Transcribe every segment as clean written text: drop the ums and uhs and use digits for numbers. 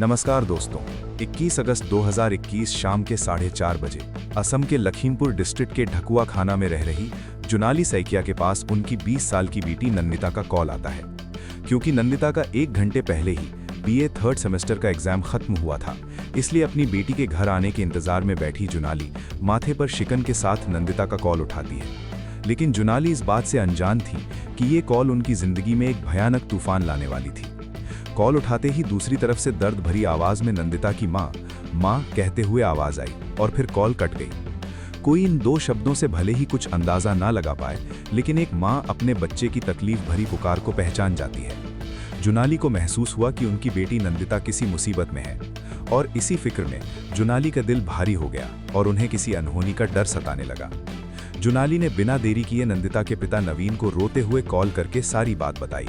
नमस्कार दोस्तों। 21 अगस्त 2021 शाम के 4:30 बजे असम के लखीमपुर डिस्ट्रिक्ट के ढकुआ खाना में रह रही जुनाली सैकिया के पास उनकी 20 साल की बेटी नंदिता का कॉल आता है। क्योंकि नंदिता का 1 घंटे पहले ही बीए 3rd सेमेस्टर का एग्जाम खत्म हुआ था, इसलिए अपनी बेटी के घर आने के इंतजार में बैठी जुनाली माथे पर शिकन के साथ नंदिता का कॉल उठाती है। लेकिन जुनाली इस बात से अनजान थी कि ये कॉल उनकी जिंदगी में एक भयानक तूफान लाने वाली थी। कॉल उठाते ही दूसरी तरफ से दर्द भरी आवाज में नंदिता की माँ माँ कहते हुए आवाज आई और फिर कॉल कट गई। कोई इन 2 शब्दों से भले ही कुछ अंदाजा ना लगा पाए, लेकिन एक माँ अपने बच्चे की तकलीफ भरी पुकार को पहचान जाती है। जुनाली को महसूस हुआ कि उनकी बेटी नंदिता किसी मुसीबत में है, और इसी फिक्र में जुनाली का दिल भारी हो गया और उन्हें किसी अनहोनी का डर सताने लगा। जुनाली ने बिना देरी किए नंदिता के पिता नवीन को रोते हुए कॉल करके सारी बात बताई।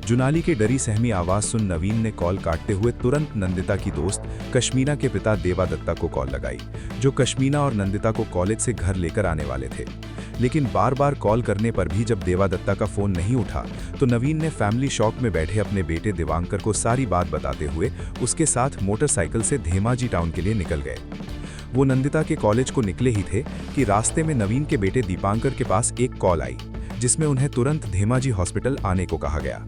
जुनाली के डरी सहमी आवाज सुन नवीन ने कॉल काटते हुए तुरंत नंदिता की दोस्त कश्मीना के पिता देवा दत्ता को कॉल लगाई, जो कश्मीना और नंदिता को कॉलेज से घर लेकर आने वाले थे। लेकिन बार बार कॉल करने पर भी जब देवा दत्ता का फोन नहीं उठा, तो नवीन ने फैमिली शॉक में बैठे अपने बेटे दिवांकर को सारी बात बताते हुए उसके साथ मोटरसाइकिल से धेमाजी टाउन के लिए निकल गए। वो नंदिता के कॉलेज को निकले ही थे कि रास्ते में नवीन के बेटे दीपांकर के पास एक कॉल आई, जिसमें उन्हें तुरंत धेमाजी हॉस्पिटल आने को कहा गया।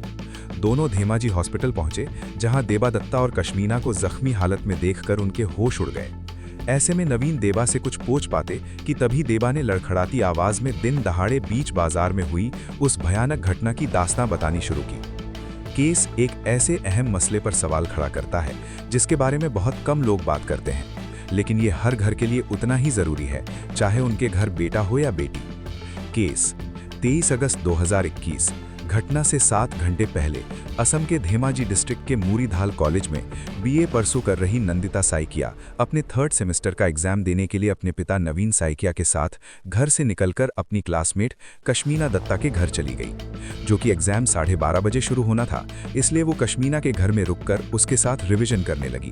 दोनों धेमाजी हॉस्पिटल पहुंचे, जहां देवा दत्ता और कश्मीना को जख्मी हालत में देखकर उनके होश उड़ गए। ऐसे में नवीन देवा से कुछ पूछ पाते कि तभी देवा ने लड़खड़ाती आवाज में दिन दहाड़े बीच बाजार में हुई उस भयानक घटना की दास्तां बतानी शुरू की। केस एक ऐसे अहम मसले पर सवाल खड़ा करता है जिसके बारे में बहुत कम लोग बात करते हैं, लेकिन ये हर घर के लिए उतना ही जरूरी है, चाहे उनके घर बेटा हो या बेटी। केस 23 अगस्त 2021 घटना से 7 घंटे पहले असम के धेमाजी डिस्ट्रिक्ट के मूरीधाल कॉलेज में बीए परसू कर रही नंदिता सैकिया अपने 3rd सेमेस्टर का एग्जाम देने के लिए अपने पिता नवीन सैकिया के साथ घर से निकलकर अपनी क्लासमेट कश्मीना दत्ता के घर चली गई। जो कि एग्जाम 12:30 बजे शुरू होना था, इसलिए वो कश्मीना के घर में रुककर उसके साथ रिविजन करने लगी।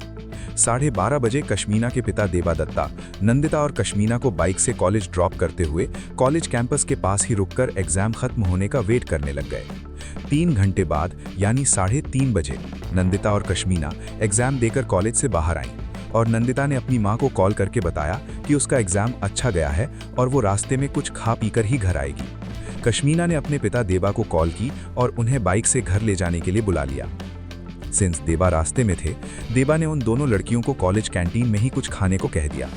12:30 बजे कश्मीना के पिता देवा दत्ता नंदिता और कश्मीना को बाइक से कॉलेज ड्रॉप करते हुए कॉलेज कैंपस के पास ही रुककर एग्जाम खत्म होने का वेट करने लग गए। 3 घंटे बाद यानी 3:30 बजे नंदिता और कश्मीना एग्जाम देकर कॉलेज से बाहर आईं, और नंदिता ने अपनी मां को कॉल करके बताया कि उसका एग्जाम अच्छा गया है और वो रास्ते में कुछ खा पीकर ही घर आएगी। कश्मीना ने अपने पिता देवा को कॉल की और उन्हें बाइक से घर ले जाने के लिए बुला लिया। सिंस देवा रास्ते में थे, देवा ने उन दोनों लड़कियों को कॉलेज कैंटीन में ही कुछ खाने को कह दिया।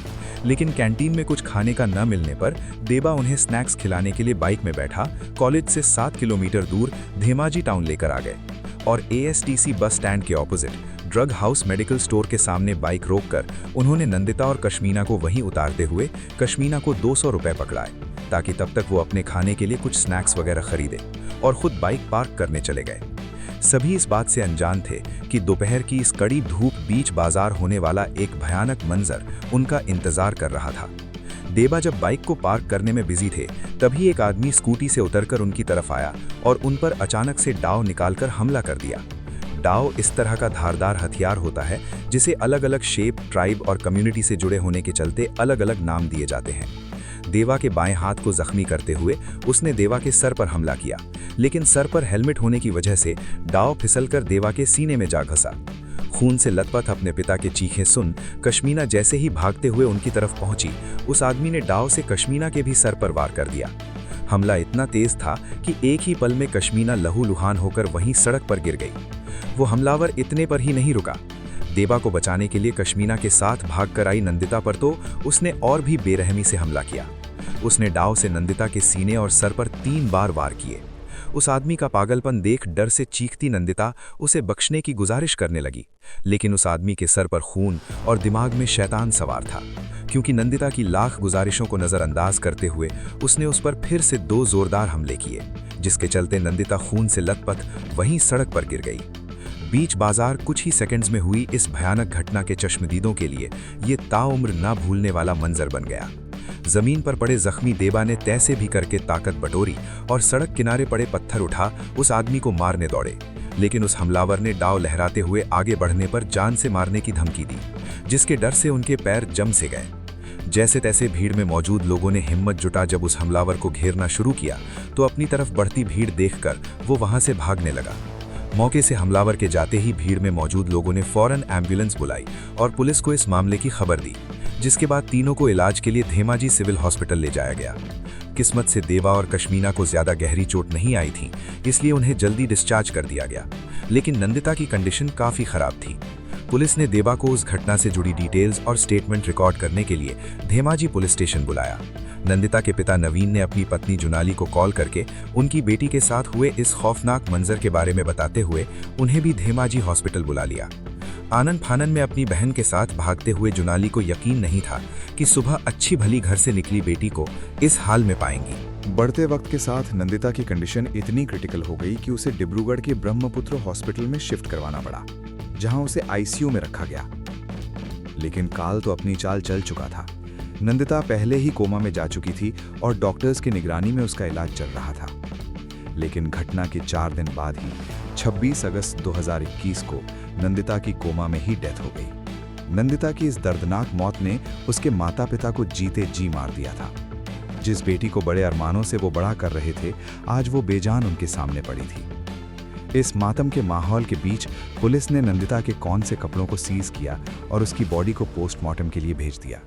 लेकिन कैंटीन में कुछ खाने का न मिलने पर देवा उन्हें स्नैक्स खिलाने के लिए बाइक में बैठा कॉलेज से 7 किलोमीटर दूर धेमाजी टाउन लेकर आ गए, और एएसटीसी बस स्टैंड के opposite drug house medical store के सामने बाइक रोककर उन्होंने नंदिता और कश्मीना को वहीं उतारते हुए कश्मीना को 200 रुपए पकड़ाए, ताकि तब तक वो अपने खाने के लिए कुछ स्नैक्स वगैरह खरीदे, और खुद बाइक पार्क करने चले गए। सभी इस बात से अनजान थे कि दोपहर की इस कड़ी धूप बीच बाजार होने वाला एक भयानक मंजर उनका इंतजार कर रहा था। देवा जब बाइक को पार्क करने में बिजी थे, तभी एक आदमी स्कूटी से उतरकर उनकी तरफ आया और उन पर अचानक से डाव निकालकर हमला कर दिया। डाव इस तरह का धारदार हथियार होता है जिसे अलग अलग शेप, ट्राइब और कम्युनिटी से जुड़े होने के चलते अलग अलग नाम दिए जाते हैं। देवा के बाएं हाथ को जख्मी करते हुए उसने देवा के सर पर हमला किया, लेकिन सर पर हेलमेट होने की वजह से डाव फिसलकर देवा के सीने में जा घसा। खून से लथपथ अपने पिता के चीखें सुन कश्मीना जैसे ही भागते हुए उनकी तरफ पहुंची, उस आदमी ने डाव से कश्मीना के भी सर पर वार कर दिया। हमला इतना तेज था कि एक ही पल में कश्मीना लहूलुहान होकर वहीं सड़क पर गिर गई। वो हमलावर इतने पर ही नहीं रुका। देवा को बचाने के लिए कश्मीना के साथ भागकर आई नंदिता पर तो उसने और भी बेरहमी से हमला किया। उसने डाव से नंदिता के सीने और सर पर 3 बार वार किए। उस आदमी का पागलपन देख डर से चीखती नंदिता उसे बख्शने की गुजारिश करने लगी, लेकिन उस आदमी के सर पर खून और दिमाग में शैतान सवार था। क्योंकि नंदिता की लाख गुजारिशों को नजरअंदाज करते हुए उसने उस पर फिर से 2 जोरदार हमले किए, जिसके चलते नंदिता खून से लथपथ वहीं सड़क पर गिर गई। बीच बाजार कुछ ही सेकंड्स में हुई इस भयानक घटना के चश्मदीदों के लिए ये ताउम्र ना भूलने वाला मंजर बन गया। जमीन पर पड़े जख्मी देवा ने तैसे भी करके ताकत बटोरी और सड़क किनारे पड़े पत्थर उठा उस आदमी को मारने दौड़े, लेकिन उस हमलावर ने डाव लहराते हुए आगे बढ़ने पर जान से मारने की धमकी दी, जिसके डर से उनके पैर जम से गए। जैसे तैसे भीड़ में मौजूद लोगों ने हिम्मत जुटा जब उस हमलावर को घेरना शुरू किया, तो अपनी तरफ बढ़ती भीड़ देखकर वो वहां से भागने लगा। मौके से हमलावर के जाते ही भीड़ में मौजूद लोगों ने फौरन एम्बुलेंस बुलाई और पुलिस को इस मामले की खबर दी, जिसके बाद तीनों को इलाज के लिए धेमाजी सिविल हॉस्पिटल ले जाया गया। किस्मत से देवा और कश्मीना को ज्यादा गहरी चोट नहीं आई थी, इसलिए उन्हें जल्दी डिस्चार्ज कर दिया गया, लेकिन नंदिता की कंडीशन काफी खराब थी। पुलिस ने देवा को उस घटना से जुड़ी डिटेल्स और स्टेटमेंट रिकॉर्ड करने के लिए धेमाजी पुलिस स्टेशन बुलाया। नंदिता के पिता नवीन ने अपनी पत्नी जुनाली को कॉल करके उनकी बेटी के साथ हुए इस खौफनाक मंजर के बारे में बताते हुए उन्हें भी धेमाजी हॉस्पिटल बुला लिया। आनन फानन में अपनी बहन के साथ भागते हुए जुनाली को यकीन नहीं था कि सुबह अच्छी भली घर से निकली बेटी को इस हाल में पाएंगी। बढ़ते वक्त के साथ नंदिता की कंडीशन इतनी क्रिटिकल हो गई कि उसे डिब्रूगढ़ के ब्रह्मपुत्र हॉस्पिटल में शिफ्ट करवाना पड़ा, जहां उसे आईसीयू में रखा गया। लेकिन काल तो अपनी चाल चल चुका था। नंदिता पहले ही कोमा में जा चुकी थी और डॉक्टर्स की निगरानी में उसका इलाज चल रहा था। लेकिन घटना के 4 दिन बाद ही 26 अगस्त 2021 को नंदिता की कोमा में ही डेथ हो गई। नंदिता की इस दर्दनाक मौत ने उसके माता पिता को जीते जी मार दिया था। जिस बेटी को बड़े अरमानों से वो बड़ा कर रहे थे, आज वो बेजान उनके सामने पड़ी थी। इस मातम के माहौल के बीच पुलिस ने नंदिता के कौन से कपड़ों को सीज किया और उसकी बॉडी को पोस्टमार्टम के लिए भेज दिया।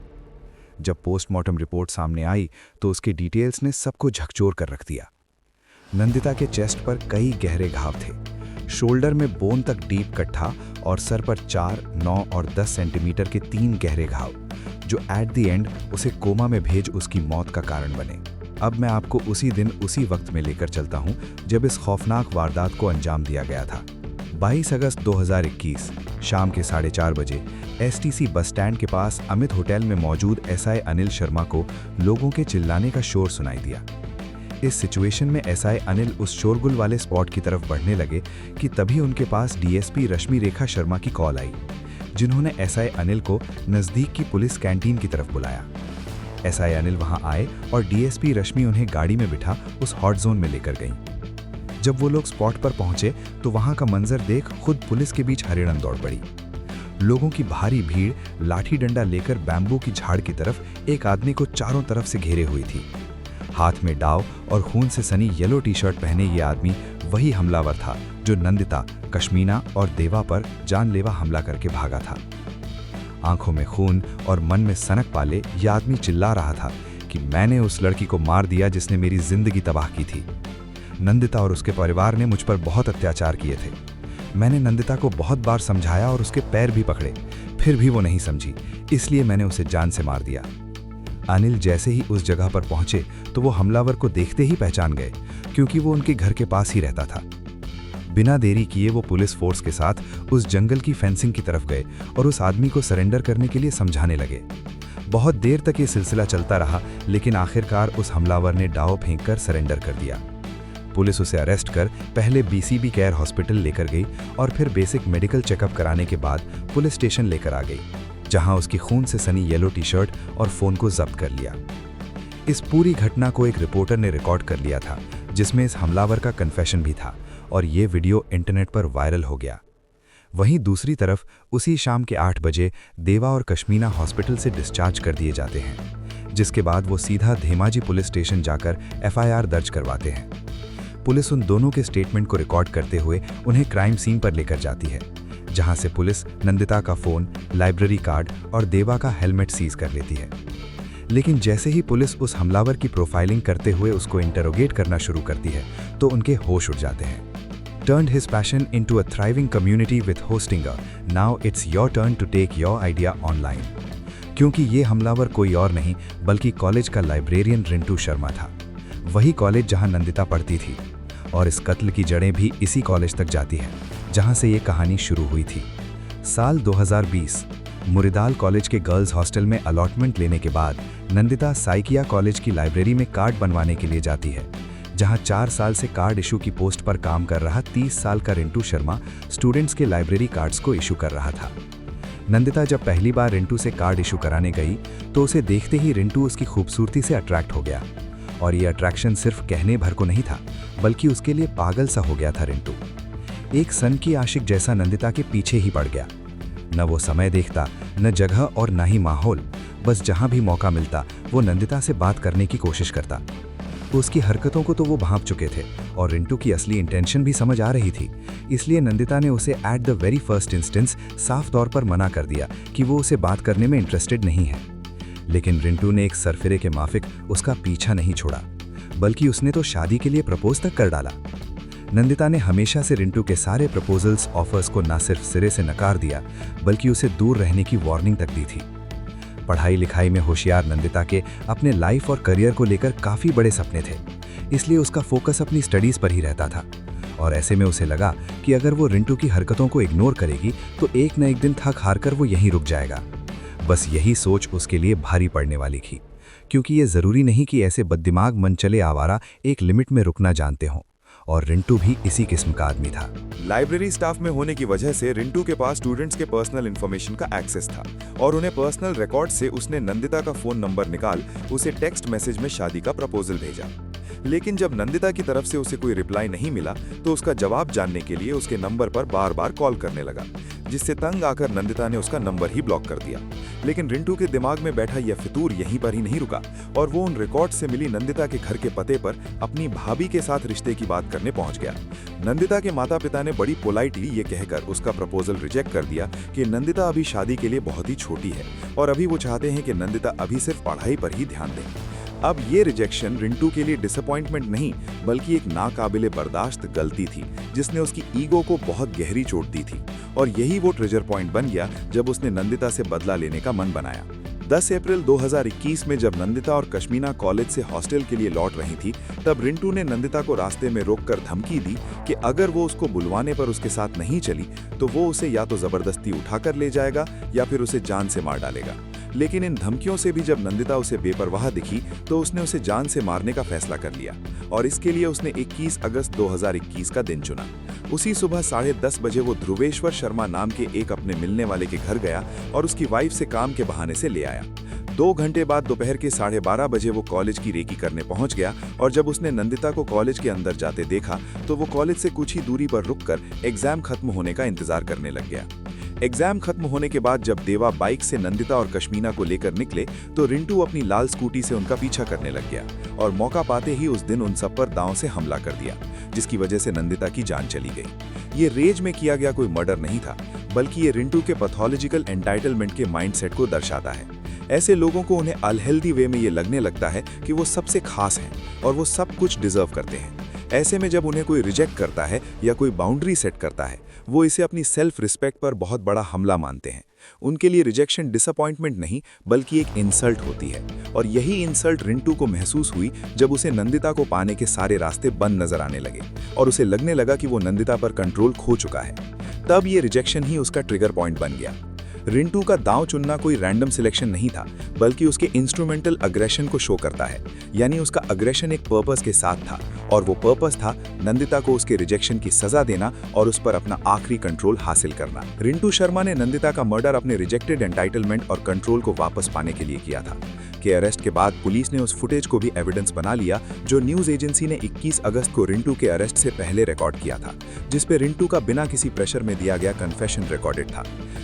जब पोस्टमार्टम रिपोर्ट सामने आई तो उसके डिटेल्स ने सबको झकझोर कर रख दिया। नंदिता के चेस्ट पर कई गहरे घाव थे, शोल्डर में बोन तक डीप कट था और सर पर 4, 9 और 10 सेंटीमीटर के 3 गहरे घाव, जो एट द एंड उसे कोमा में भेज उसकी मौत का कारण बने। अब मैं आपको उसी दिन उसी वक्त में लेकर चलता हूं जब इस खौफनाक वारदात को अंजाम दिया गया था। 22 अगस्त 2021 शाम के 4:30 बजे एसटीसी बस स्टैंड के पास अमित होटल में मौजूद एसआई अनिल शर्मा को लोगों के चिल्लाने का शोर सुनाई दिया। इस सिचुएशन में एसआई अनिल उस शोरगुल वाले स्पॉट की तरफ बढ़ने लगे कि तभी उनके पास डीएसपी रश्मि रेखा शर्मा की कॉल आई, जिन्होंने एसआई अनिल को नजदीक की पुलिस कैंटीन की तरफ बुलाया। एसआई अनिल वहां आए और डीएसपी रश्मि उन्हें गाड़ी में बिठा उस हॉट जोन में लेकर गईं। जब वो लोग स्पॉट पर पहुंचे तो वहां का मंजर देख खुद पुलिस के बीच हरिड़न दौड़ पड़ी। लोगों की भारी भीड़ लाठी डंडा लेकर बैम्बू की झाड़ की तरफ एक आदमी को चारों तरफ से घेरे हुई थी। हाथ में डाव और खून से सनी येलो टी शर्ट पहने ये आदमी वही हमलावर था जो नंदिता, कश्मीना और देवा पर जानलेवा हमला करके भागा था। आंखों में खून और मन में सनक पाले ये आदमी चिल्ला रहा था कि मैंने उस लड़की को मार दिया जिसने मेरी जिंदगी तबाह की थी। नंदिता और उसके परिवार ने मुझ पर बहुत अत्याचार किए थे। मैंने नंदिता को बहुत बार समझाया और उसके पैर भी पकड़े, फिर भी वो नहीं समझी, इसलिए मैंने उसे जान से मार दिया। अनिल जैसे ही उस जगह पर पहुंचे तो वो हमलावर को देखते ही पहचान गए, क्योंकि वो उनके घर के पास ही रहता था। बिना देरी किए वो पुलिस फोर्स के साथ उस जंगल की फेंसिंग की तरफ गए और उस आदमी को सरेंडर करने के लिए समझाने लगे। बहुत देर तक ये सिलसिला चलता रहा, लेकिन आखिरकार उस हमलावर ने डाव फेंककर सरेंडर कर दिया। पुलिस उसे अरेस्ट कर पहले बीसीबी केयर हॉस्पिटल लेकर गई और फिर बेसिक मेडिकल चेकअप कराने के बाद पुलिस स्टेशन लेकर आ गई, जहां उसकी खून से सनी येलो टी शर्ट और फोन को जब्त कर लिया। इस पूरी घटना को एक रिपोर्टर ने रिकॉर्ड कर लिया था, जिसमें इस हमलावर का कन्फेशन भी था और ये वीडियो इंटरनेट पर वायरल हो गया। वहीं दूसरी तरफ उसी शाम के 8 बजे देवा और कश्मीना हॉस्पिटल से डिस्चार्ज कर दिए जाते हैं, जिसके बाद वो सीधा धेमाजी पुलिस स्टेशन जाकर एफआईआर दर्ज करवाते हैं। पुलिस उन दोनों के स्टेटमेंट को रिकॉर्ड करते हुए उन्हें क्राइम सीन पर लेकर जाती है, जहां से पुलिस नंदिता का फोन, लाइब्रेरी कार्ड और देवा का हेलमेट सीज कर लेती है। लेकिन जैसे ही पुलिस उस हमलावर की प्रोफाइलिंग करते हुए उसको इंटरोगेट करना शुरू करती है तो उनके होश उड़ जाते हैं। Turned his passion into a thriving community with Hostinger. Now it's your turn to take your idea online. क्योंकि ये हमलावर कोई और नहीं बल्कि कॉलेज का लाइब्रेरियन रिंटू शर्मा था, वही कॉलेज जहां नंदिता पढ़ती थी, और इस कत्ल की जड़ें भी इसी कॉलेज तक जाती है जहां से ये कहानी शुरू हुई थी। साल 2020 मुरिदाल कॉलेज के गर्ल्स हॉस्टल में अलॉटमेंट लेने के बाद नंदिता साइकिया कॉलेज की लाइब्रेरी में कार्ड बनवाने के लिए जाती है, जहां 4 साल से कार्ड इशू की पोस्ट पर काम कर रहा 30 साल का रिंटू शर्मा स्टूडेंट्स के लाइब्रेरी कार्ड्स को इशू कर रहा था। नंदिता जब पहली बार रिंटू से कार्ड इशू कराने गई तो उसे देखते ही रिंटू उसकी खूबसूरती से अट्रैक्ट हो गया, और ये अट्रैक्शन सिर्फ कहने भर को नहीं था बल्कि उसके लिए पागल सा हो गया था रिंटू। एक सन की आशिक जैसा नंदिता के पीछे ही पड़ गया। न वो समय देखता, न जगह और न ही माहौल, बस जहां भी मौका मिलता वो नंदिता से बात करने की कोशिश करता। उसकी हरकतों को तो वो भांप चुके थे और रिंटू की असली इंटेंशन भी समझ आ रही थी। इसलिए नंदिता ने उसे at the very first instance साफ तौर पर मना कर दिया कि वो उसे बात करने में इंटरेस्टेड नहीं है। लेकिन रिंटू ने एक सरफिरे के माफिक उसका पीछा नहीं छोड़ा, बल्कि उसने तो शादी के लिए प्रपोज तक कर डाला। नंदिता ने हमेशा से रिंटू के सारे प्रपोजल्स ऑफर्स को न सिर्फ सिरे से नकार दिया, बल्कि उसे दूर रहने की वार्निंग तक दी थी। पढ़ाई लिखाई में होशियार नंदिता के अपने लाइफ और करियर को लेकर काफ़ी बड़े सपने थे, इसलिए उसका फोकस अपनी स्टडीज़ पर ही रहता था। और ऐसे में उसे लगा कि अगर वो रिंटू की हरकतों को इग्नोर करेगी तो एक न एक दिन थक हार कर वो यहीं रुक जाएगा। बस यही सोच उसके लिए भारी पड़ने वाली थी, क्योंकि ये ज़रूरी नहीं कि ऐसे बददिमाग मनचले आवारा एक लिमिट में रुकना जानते हों, और रिंटू भी इसी किस्म का आदमी था। लाइब्रेरी स्टाफ में होने की वजह से रिंटू के पास स्टूडेंट्स के पर्सनल इन्फॉर्मेशन का एक्सेस था और उन्हें पर्सनल रिकॉर्ड से उसने नंदिता का फोन नंबर निकाल उसे टेक्स्ट मैसेज में शादी का प्रपोजल भेजा। लेकिन जब नंदिता की तरफ से उसे कोई रिप्लाई नहीं मिला तो उसका जवाब जानने के लिए उसके नंबर पर बार बार कॉल करने लगा, जिससे तंग आकर नंदिता ने उसका नंबर ही ब्लॉक कर दिया। लेकिन रिंटू के दिमाग में बैठा यह फितूर यहीं पर ही नहीं रुका और वो उन रिकॉर्ड से मिली नंदिता के घर के पते पर अपनी भाभी के साथ रिश्ते की बात करने पहुंच गया। नंदिता के माता पिता ने बड़ी पोलाइटली ये कहकर उसका प्रपोजल रिजेक्ट कर दिया कि नंदिता अभी शादी के लिए बहुत ही छोटी है और अभी वो चाहते हैं कि नंदिता अभी सिर्फ पढ़ाई पर ही ध्यान दें। अब ये रिजेक्शन रिंटू के लिए डिसअपॉइंटमेंट नहीं, बल्कि एक नाकाबिले बर्दाश्त गलती थी जिसने उसकी ईगो को बहुत गहरी चोट दी थी। और यही वो ट्रिगर पॉइंट बन गया जब उसने नंदिता से बदला लेने का मन बनाया। 10 अप्रैल 2021 में जब नंदिता और कश्मीना कॉलेज से हॉस्टल के लिए लौट रही थी, तब रिंटू ने नंदिता को रास्ते में रोककर धमकी दी कि अगर वो उसको बुलवाने पर उसके साथ नहीं चली तो वो उसे या तो जबरदस्ती उठाकर ले जाएगा या फिर उसे जान से मार डालेगा। लेकिन इन धमकियों से भी जब नंदिता उसे बेपरवाह दिखी तो उसने उसे जान से मारने का फैसला कर लिया और इसके लिए उसने 21 अगस्त 2021 का दिन चुना। उसी सुबह 10:30 बजे वो ध्रुवेश्वर शर्मा नाम के एक अपने मिलने वाले के घर गया और उसकी वाइफ से काम के बहाने से ले आया। 2 घंटे बाद दोपहर के 12:30 बजे वो कॉलेज की रेकी करने पहुंच गया और जब उसने नंदिता को कॉलेज के अंदर जाते देखा तो वो कॉलेज से कुछ ही दूरी पर रुककर एग्जाम खत्म होने का इंतजार करने लग गया। एग्जाम खत्म होने के बाद जब देवा बाइक से नंदिता और कश्मीना को लेकर निकले तो रिंटू अपनी लाल स्कूटी से उनका पीछा करने लग गया और मौका पाते ही उस दिन उन सब पर दांव से हमला कर दिया, जिसकी वजह से नंदिता की जान चली गई। ये रेज में किया गया कोई मर्डर नहीं था, बल्कि ये रिंटू के पैथोलॉजिकल एंटाइटलमेंट के माइंडसेट को दर्शाता है। ऐसे लोगों को उन्हें अनहेल्दी वे में ये लगने लगता है कि वो सबसे खास हैं और वो सब कुछ डिजर्व करते हैं। ऐसे में जब उन्हें कोई रिजेक्ट करता है या कोई बाउंड्री सेट करता है, वो इसे अपनी सेल्फ रिस्पेक्ट पर बहुत बड़ा हमला मानते हैं। उनके लिए रिजेक्शन डिसअपॉइंटमेंट नहीं, बल्कि एक इंसल्ट होती है और यही इंसल्ट रिंटू को महसूस हुई जब उसे नंदिता को पाने के सारे रास्ते बंद नजर आने लगे और उसे लगने लगा कि वो नंदिता पर कंट्रोल खो चुका है। तब ये रिजेक्शन ही उसका ट्रिगर पॉइंट बन गया। रिंटू का दांव चुनना कोई रैंडम सिलेक्शन नहीं था, बल्कि उसके इंस्ट्रूमेंटल अग्रेशन को शो करता है। यानी उसका अग्रेशन एक पर्पस के साथ था और वो पर्पस था नंदिता को उसके रिजेक्शन की सजा देना और उस पर अपना आखिरी कंट्रोल हासिल करना। रिंटू शर्मा ने नंदिता का मर्डर अपने रिजेक्टेड एंटाइटलमेंट और कंट्रोल को वापस पाने के लिए किया था। के अरेस्ट के बाद पुलिस ने उस फुटेज को भी एविडेंस बना लिया जो न्यूज एजेंसी ने 21 अगस्त को रिंटू के अरेस्ट से पहले रिकॉर्ड किया था, जिसपे रिंटू का बिना किसी प्रेशर में दिया गया कन्फेशन रिकॉर्डेड था।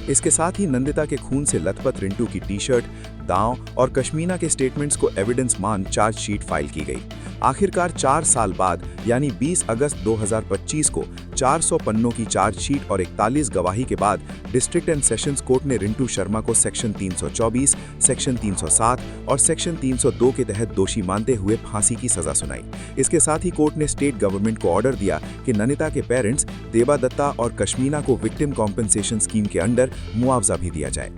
इसके साथ ही नंदिता के खून से लथपथ रिंटू की टी-शर्ट, दांव और कश्मीना के स्टेटमेंट्स को एविडेंस मान चार्जशीट फाइल की गई। आखिरकार 4 साल बाद यानी 20 अगस्त 2025 को 400 पन्नों की चार्जशीट और 41 गवाही के बाद डिस्ट्रिक्ट एंड सेशंस कोर्ट ने रिंटू शर्मा को सेक्शन 324, सेक्शन 307 और सेक्शन 302 के तहत दोषी मानते हुए फांसी की सजा सुनाई। इसके साथ ही कोर्ट ने स्टेट गवर्नमेंट को ऑर्डर दिया कि नंदिता के पेरेंट्स देवा दत्ता और कश्मीना को विक्टिम कॉम्पेंसेशन स्कीम के अंडर मुआवजा भी दिया जाए।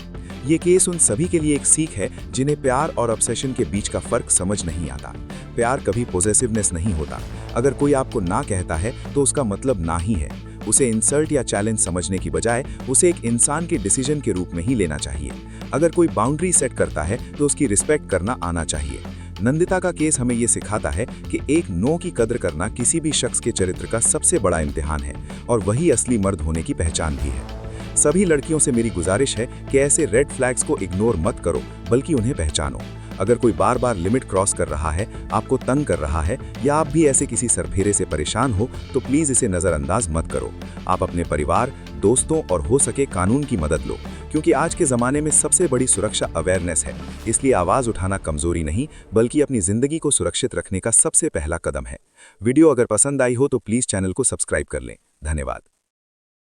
ये केस उन सभी के लिए एक सीख है जिन्हें प्यार और ऑब्सेशन के बीच का फर्क समझ नहीं आता। प्यार कभी पॉसेसिवनेस नहीं होता। अगर कोई आपको ना कहता है तो उसका मतलब ना ही है। उसे इंसल्ट या चैलेंज समझने की बजाय उसे एक इंसान के डिसीजन के रूप में ही लेना चाहिए। अगर कोई बाउंड्री सेट करता है तो उसकी रिस्पेक्ट करना आना चाहिए। नंदिता का केस हमें ये सिखाता है कि एक नो की कदर करना किसी भी शख्स के चरित्र का सबसे बड़ा इम्तिहान है और वही असली मर्द होने की पहचान भी है। सभी लड़कियों से मेरी गुजारिश है कि ऐसे रेड फ्लैग्स को इग्नोर मत करो, बल्कि उन्हें पहचानो। अगर कोई बार बार लिमिट क्रॉस कर रहा है, आपको तंग कर रहा है या आप भी ऐसे किसी सरफेरे से परेशान हो तो प्लीज़ इसे नज़रअंदाज मत करो। आप अपने परिवार, दोस्तों और हो सके कानून की मदद लो, क्योंकि आज के ज़माने में सबसे बड़ी सुरक्षा अवेयरनेस है, इसलिए आवाज़ उठाना कमज़ोरी नहीं बल्कि अपनी ज़िंदगी को सुरक्षित रखने का सबसे पहला कदम है। वीडियो अगर पसंद आई हो तो प्लीज़ चैनल को सब्सक्राइब कर लें। धन्यवाद।